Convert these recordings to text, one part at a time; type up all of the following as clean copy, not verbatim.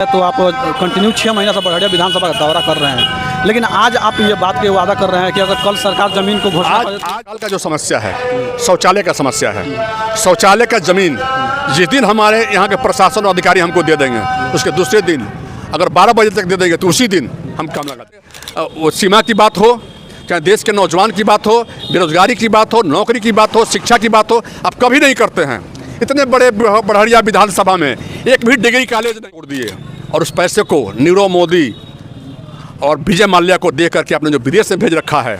तो आप कंटिन्यू 6 महीना से बढ़िया विधानसभा का दौरा कर रहे हैं, लेकिन आज आप ये बात के वादा कर रहे हैं कि अगर कल सरकार जमीन को घोषणा आज का जो समस्या है शौचालय का समस्या है। शौचालय का जमीन जिस दिन हमारे यहाँ के प्रशासन और अधिकारी हमको दे देंगे, उसके दूसरे दिन अगर 12 बजे तक दे देंगे तो उसी दिन हम काम लगाते हैं। वो सीमा की बात हो, चाहे देश के नौजवान की बात हो, बेरोजगारी की बात हो, नौकरी की बात हो, शिक्षा की बात हो, आप कभी नहीं करते हैं। इतने बड़े बढ़िया विधानसभा में एक भी डिग्री कॉलेज नहीं छोड़ दिए, और उस पैसे को नीरव मोदी और विजय माल्या को दे करके आपने जो विदेश में भेज रखा है,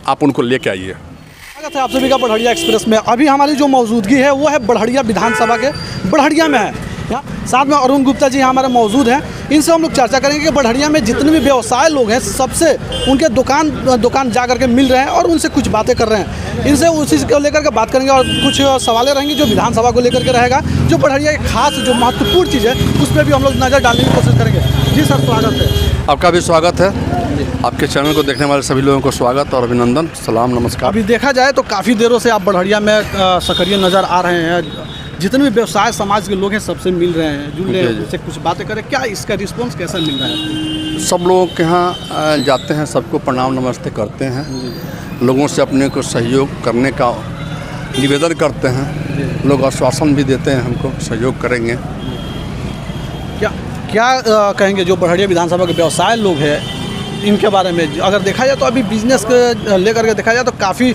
आप उनको लेके आइए। स्वागत है आप सभी का बढ़िया एक्सप्रेस में। अभी हमारी जो मौजूदगी है वो है बढ़िया विधानसभा के बढ़िया में है। यहाँ साथ में अरुण गुप्ता जी हमारे मौजूद हैं, इनसे हम लोग चर्चा करेंगे कि बढ़िया में जितने भी व्यवसाय लोग हैं सबसे उनके दुकान जा करके मिल रहे हैं और उनसे कुछ बातें कर रहे हैं। इनसे उसी को लेकर के बात करेंगे और कुछ सवालें रहेंगी जो विधानसभा को लेकर के रहेगा, जो बढ़िया एक खास जो महत्वपूर्ण चीज़ है उस पर भी हम लोग नज़र डालने की कोशिश करेंगे। जी सर, स्वागत है। आपका भी स्वागत है। आपके चैनल को देखने वाले सभी लोगों को स्वागत और अभिनंदन, सलाम, नमस्कार। अभी देखा जाए तो काफ़ी देरों से आप बढ़िया में सक्रिय नज़र आ रहे हैं, जितने भी व्यवसाय समाज के लोग हैं सबसे मिल रहे हैं, जुड़ रहे हैं, उनसे कुछ बातें करें। क्या इसका रिस्पॉन्स कैसा मिल रहा है? सब लोगों के यहाँ जाते हैं, सबको प्रणाम नमस्ते करते हैं, लोगों से अपने को सहयोग करने का निवेदन करते हैं। लोग आश्वासन भी देते हैं हमको सहयोग करेंगे। क्या कहेंगे जो बढ़िया विधानसभा के व्यवसाय लोग हैं इनके बारे में? अगर देखा जाए तो अभी बिजनेस के लेकर के देखा जाए तो काफ़ी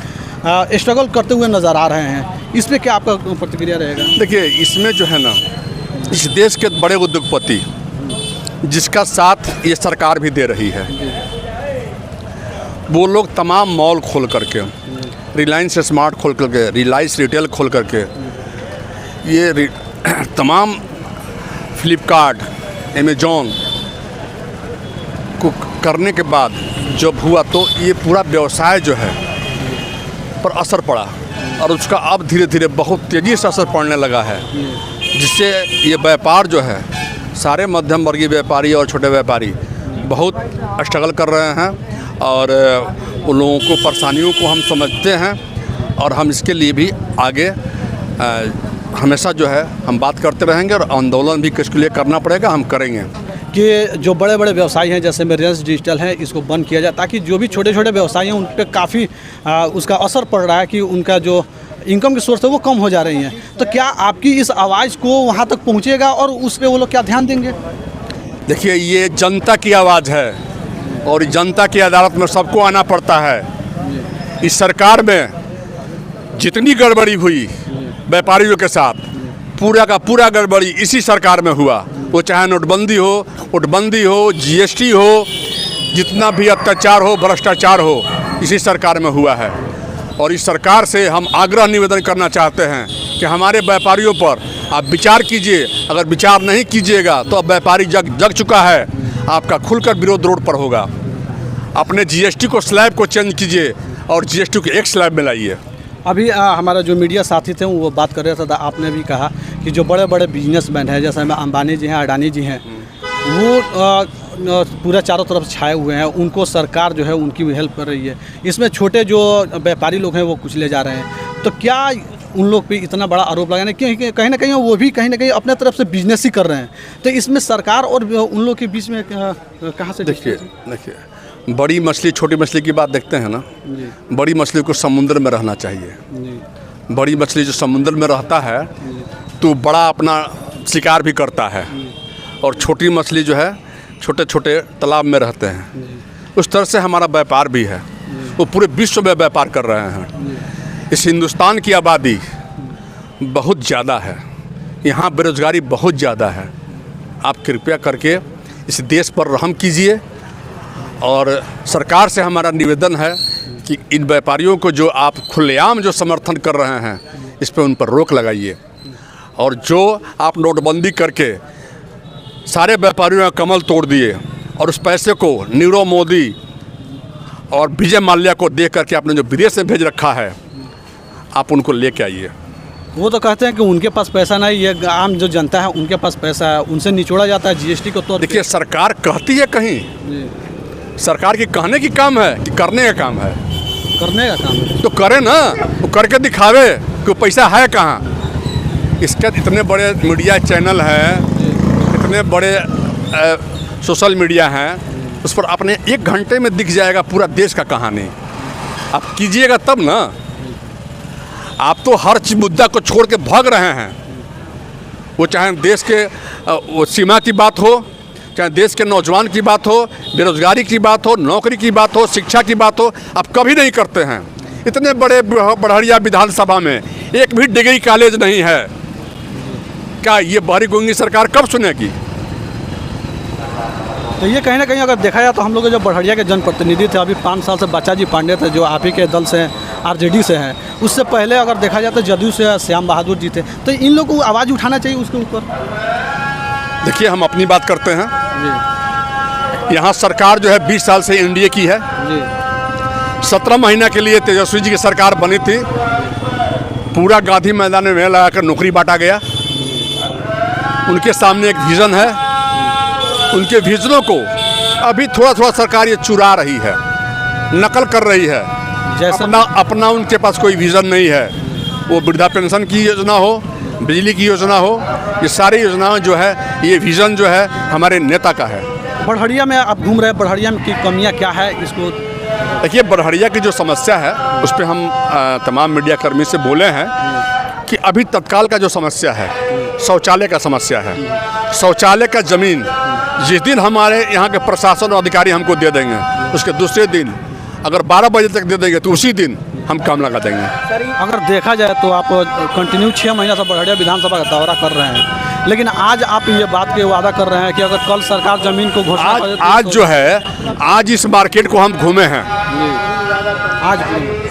स्ट्रगल करते हुए नज़र आ रहे हैं, इस पर क्या आपका प्रतिक्रिया रहेगा? देखिए, इसमें जो है ना, इस देश के बड़े उद्योगपति जिसका साथ ये सरकार भी दे रही है, वो लोग तमाम मॉल खोल करके, रिलायंस स्मार्ट खोल करके, रिलायंस रिटेल खोल करके, ये तमाम फ्लिपकार्ट, अमेजॉन को करने के बाद जब हुआ तो ये पूरा व्यवसाय जो है पर असर पड़ा, और उसका अब धीरे धीरे बहुत तेज़ी से असर पड़ने लगा है, जिससे ये व्यापार जो है सारे मध्यम वर्गीय व्यापारी और छोटे व्यापारी बहुत स्ट्रगल कर रहे हैं, और उन लोगों को परेशानियों को हम समझते हैं, और हम इसके लिए भी आगे हमेशा जो है हम बात करते रहेंगे, और आंदोलन भी किसके लिए करना पड़ेगा हम करेंगे कि जो बड़े बड़े व्यवसायी हैं जैसे रिलायंस डिजिटल है, इसको बंद किया जाए ताकि जो भी छोटे छोटे व्यवसायी हैं उन पर काफ़ी उसका असर पड़ रहा है कि उनका जो इनकम की सोर्स है वो कम हो जा रही हैं। तो क्या आपकी इस आवाज़ को वहाँ तक पहुँचेगा और उस पर वो लोग क्या ध्यान देंगे? देखिए, ये जनता की आवाज़ है, और जनता की अदालत में सबको आना पड़ता है। इस सरकार में जितनी गड़बड़ी हुई व्यापारियों के साथ, पूरा का पूरा गड़बड़ी इसी सरकार में हुआ। वो चाहे नोटबंदी हो, जीएसटी हो, जितना भी अत्याचार हो, भ्रष्टाचार हो, इसी सरकार में हुआ है। और इस सरकार से हम आग्रह निवेदन करना चाहते हैं कि हमारे व्यापारियों पर आप विचार कीजिए। अगर विचार नहीं कीजिएगा तो अब व्यापारी जग चुका है, आपका खुलकर विरोध रोड पर होगा। अपने जीएसटी को स्लैब को चेंज कीजिए और जीएसटी को एक स्लैब में लाइए। अभी हमारा जो मीडिया साथी थे वो बात कर रहे थे, आपने भी कहा कि जो बड़े बड़े बिजनेसमैन हैं जैसे अंबानी जी हैं, अडानी जी हैं, वो पूरा चारों तरफ छाए हुए हैं, उनको सरकार जो है उनकी भी हेल्प कर रही है। इसमें छोटे जो व्यापारी लोग हैं वो कुचले जा रहे हैं। तो क्या उन लोग पे इतना बड़ा आरोप लगाने कि कहीं ना कहीं वो भी कहीं ना कहीं अपने तरफ से बिजनेस ही कर रहे हैं? तो इसमें सरकार और उन लोग के बीच में कहाँ से? देखिए, बड़ी मछली छोटी मछली की बात देखते हैं ना, बड़ी मछली को समुद्र में रहना चाहिए। बड़ी मछली जो समुद्र में रहता है तो बड़ा अपना शिकार भी करता है, और छोटी मछली जो है छोटे छोटे तालाब में रहते हैं। उस तरह से हमारा व्यापार भी है, वो पूरे विश्व में व्यापार कर रहे हैं। इस हिंदुस्तान की आबादी बहुत ज़्यादा है, यहाँ बेरोजगारी बहुत ज़्यादा है। आप कृपया करके इस देश पर रहम कीजिए, और सरकार से हमारा निवेदन है कि इन व्यापारियों को जो आप खुलेआम जो समर्थन कर रहे हैं, इस पर उन पर रोक लगाइए। और जो आप नोटबंदी करके सारे व्यापारियों का कमल तोड़ दिए, और उस पैसे को नीरव मोदी और विजय माल्या को दे करके आपने जो विदेश में भेज रखा है, आप उनको लेके आइए। वो तो कहते हैं कि उनके पास पैसा नहीं, ये आम जो जनता है उनके पास पैसा है, उनसे निचोड़ा जाता है जीएसटी को। तो देखिए, सरकार कहती है कहीं, सरकार की कहने की काम है कि करने का काम है? करने का काम है तो करे ना, वो करके दिखावे कि पैसा है कहाँ। इसके इतने बड़े मीडिया चैनल हैं, इतने बड़े सोशल मीडिया हैं, उस पर अपने 1 घंटे में दिख जाएगा पूरा देश का कहानी। आप कीजिएगा तब ना। आप तो हर मुद्दा को छोड़ के भाग रहे हैं, वो चाहे देश के वो सीमा की बात हो, चाहे देश के नौजवान की बात हो, बेरोजगारी की बात हो, नौकरी की बात हो, शिक्षा की बात हो, आप कभी नहीं करते हैं। इतने बड़े बड़हरिया विधानसभा में एक भी डिग्री कॉलेज नहीं है। क्या ये बाहरी गुंगी सरकार कब सुनेगी? तो ये कहीं ना कहीं अगर देखा जाए तो हम लोग जो बड़हरिया के जनप्रतिनिधि थे, अभी 5 साल से बच्चा जी पांडे थे जो आप ही के दल से आरजेडी से हैं, उससे पहले अगर देखा जाए तो जदयू से श्याम बहादुर जी थे, तो इन लोगों को आवाज़ उठाना चाहिए उसके ऊपर। देखिए, हम अपनी बात करते हैं। यहाँ सरकार जो है 20 साल से एनडीए की है। 17 महीना के लिए तेजस्वी जी की सरकार बनी थी। पूरा गांधी मैदान में मेला लगाकर नौकरी बांटा गया। उनके सामने एक विज़न है, उनके विजनों को अभी थोड़ा थोड़ा सरकार ये चुरा रही है, नकल कर रही है। जैसे अपना उनके पास कोई विज़न नहीं है। वो वृद्धा पेंशन की योजना हो, बिजली की योजना हो, ये सारी योजनाएं जो है, ये विज़न जो है हमारे नेता का है। बड़हरिया में आप घूम रहे हैं, बड़हरिया में की कमियां क्या है इसको? देखिए, बड़हरिया की जो समस्या है उस पर हम तमाम मीडिया कर्मी से बोले हैं कि अभी तत्काल का जो समस्या है, शौचालय का समस्या है। शौचालय का ज़मीन जिस दिन हमारे यहाँ के प्रशासन और अधिकारी हमको दे देंगे, उसके दूसरे दिन अगर 12 बजे तक दे देंगे तो उसी दिन हम काम लगा देंगे। अगर देखा जाए तो आप कंटिन्यू 6 महीना से बड़हरिया विधानसभा का दौरा कर रहे हैं, लेकिन आज आप ये बात के वादा कर रहे हैं कि अगर कल सरकार ज़मीन को घोषणा करे तो आज जो है, आज इस मार्केट को हम घूमे हैं।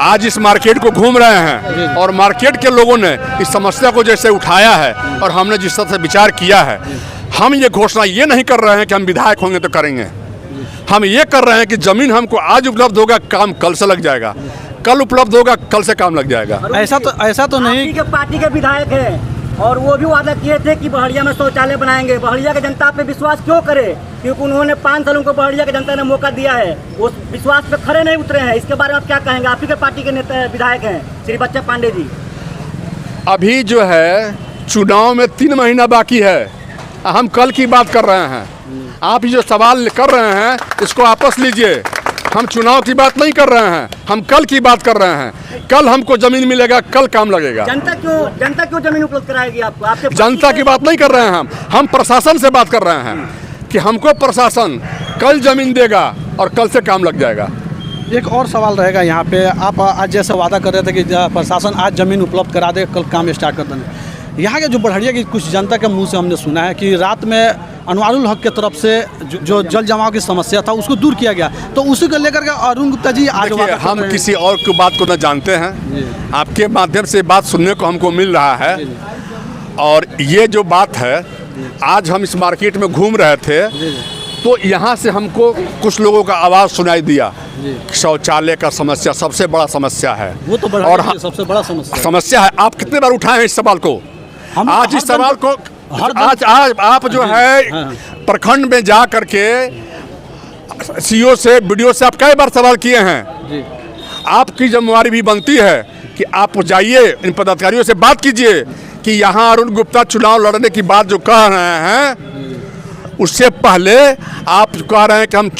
आज इस मार्केट को घूम रहे हैं और मार्केट के लोगों ने इस समस्या को जैसे उठाया है और हमने जिस तरह से विचार किया है, हम ये घोषणा ये नहीं कर रहे हैं कि हम विधायक होंगे तो करेंगे। हम ये कर रहे हैं कि ज़मीन हमको आज उपलब्ध होगा, काम कल से लग जाएगा, कल उपलब्ध होगा, कल से काम लग जाएगा। ऐसा तो नहीं कि पार्टी के विधायक हैं और वो भी वादा किए थे कि बड़हरिया में शौचालय बनाएंगे। बड़हरिया की जनता पे विश्वास क्यों करे? क्योंकि उन्होंने 5 सालों को बड़हरिया की जनता ने मौका दिया है, उस विश्वास पे खड़े नहीं उतरे हैं। इसके बारे में आप क्या कहेंगे? आप ही के पार्टी के नेता विधायक हैं श्री बच्चा पांडे जी। अभी जो है चुनाव में 3 महीना बाकी है, हम कल की बात कर रहे हैं। आप जो सवाल कर रहे हैं इसको वापस लीजिए। हम चुनाव की बात नहीं कर रहे हैं, हम कल की बात कर रहे हैं। कल हमको जमीन मिलेगा, कल काम लगेगा। जनता क्यों जमीन उपलब्ध कराएगी आपको? आपके जनता की बात नहीं कर रहे हैं, हम प्रशासन से बात कर रहे हैं कि हमको प्रशासन कल जमीन देगा और कल से काम लग जाएगा। एक और सवाल रहेगा यहाँ पे, आप आज जैसे वादा कर रहे थे कि प्रशासन आज ज़मीन उपलब्ध करा दे, कल काम स्टार्ट कर देंगे। यहाँ के जो बड़हरिया की कुछ जनता के मुंह से हमने सुना है कि रात में अनवारुल हक के तरफ से जो जल जमाव की समस्या था उसको दूर किया गया, तो उसी को लेकर के अरुण गुप्ता जी आज हम किसी और की बात को न जानते हैं। आपके माध्यम से बात सुनने को हमको मिल रहा है। और ये जो बात है, आज हम इस मार्केट में घूम रहे थे तो यहाँ से हमको कुछ लोगों का आवाज़ सुनाई दिया। शौचालय का समस्या सबसे बड़ा समस्या है, वो तो बड़ा सबसे बड़ा समस्या है। आप कितने बार उठाए हैं इस सवाल को? आज इस सवाल को आज आप जो है प्रखंड में जा करके सीओ से, बीडीओ से आप कई बार सवाल किए हैं। आपकी जिम्मेवारी भी बनती है कि आप जाइए, इन पदाधिकारियों से बात कीजिए कि यहाँ अरुण गुप्ता चुनाव लड़ने की बात जो कह रहे हैं, उससे पहले आप कह रहे हैं कि हम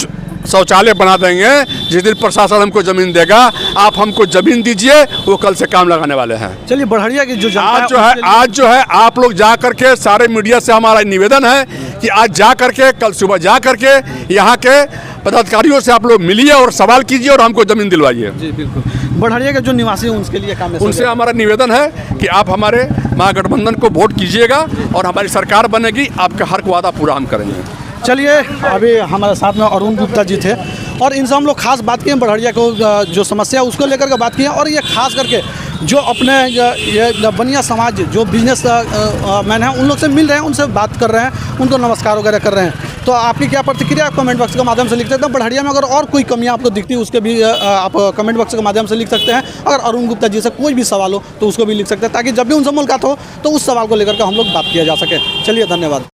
शौचालय बना देंगे। जिस दिन प्रशासन हमको ज़मीन देगा, आप हमको ज़मीन दीजिए, वो कल से काम लगाने वाले हैं। चलिए, बड़हरिया की जो आज जो है आप लोग जा करके, सारे मीडिया से हमारा निवेदन है कि आज जा करके, कल सुबह जा करके यहाँ के पदाधिकारियों से आप लोग मिलिए और सवाल कीजिए और हमको ज़मीन दिलवाइए। जी बिल्कुल। बड़हरिया के जो निवासी हैं उनके लिए काम, उनसे हमारा निवेदन है कि आप हमारे महागठबंधन को वोट कीजिएगा और हमारी सरकार बनेगी, आपका हर वादा पूरा हम करेंगे। चलिए, अभी हमारे साथ में अरुण गुप्ता जी थे और इनसे हम लोग खास बात किए बड़हरिया को जो समस्या है उसको लेकर के बात किए। और ये खास करके जो अपने ये बनिया समाज जो बिजनेस मैन हैं उन लोग से मिल रहे हैं, उनसे बात कर रहे हैं, उनको नमस्कार वगैरह कर रहे हैं। तो आपकी क्या प्रतिक्रिया आप कमेंट बॉक्स के माध्यम से लिख सकते हैं। बड़हरिया में अगर और कोई कमियां आपको दिखती है उसके भी आप कमेंट बॉक्स के माध्यम से लिख सकते हैं। अगर अरुण गुप्ता जी से कोई भी सवाल हो तो उसको भी लिख सकते हैं, ताकि जब भी उनसे मुलाकात हो तो उस सवाल को लेकर के हम लोग बात किया जा सके। चलिए, धन्यवाद।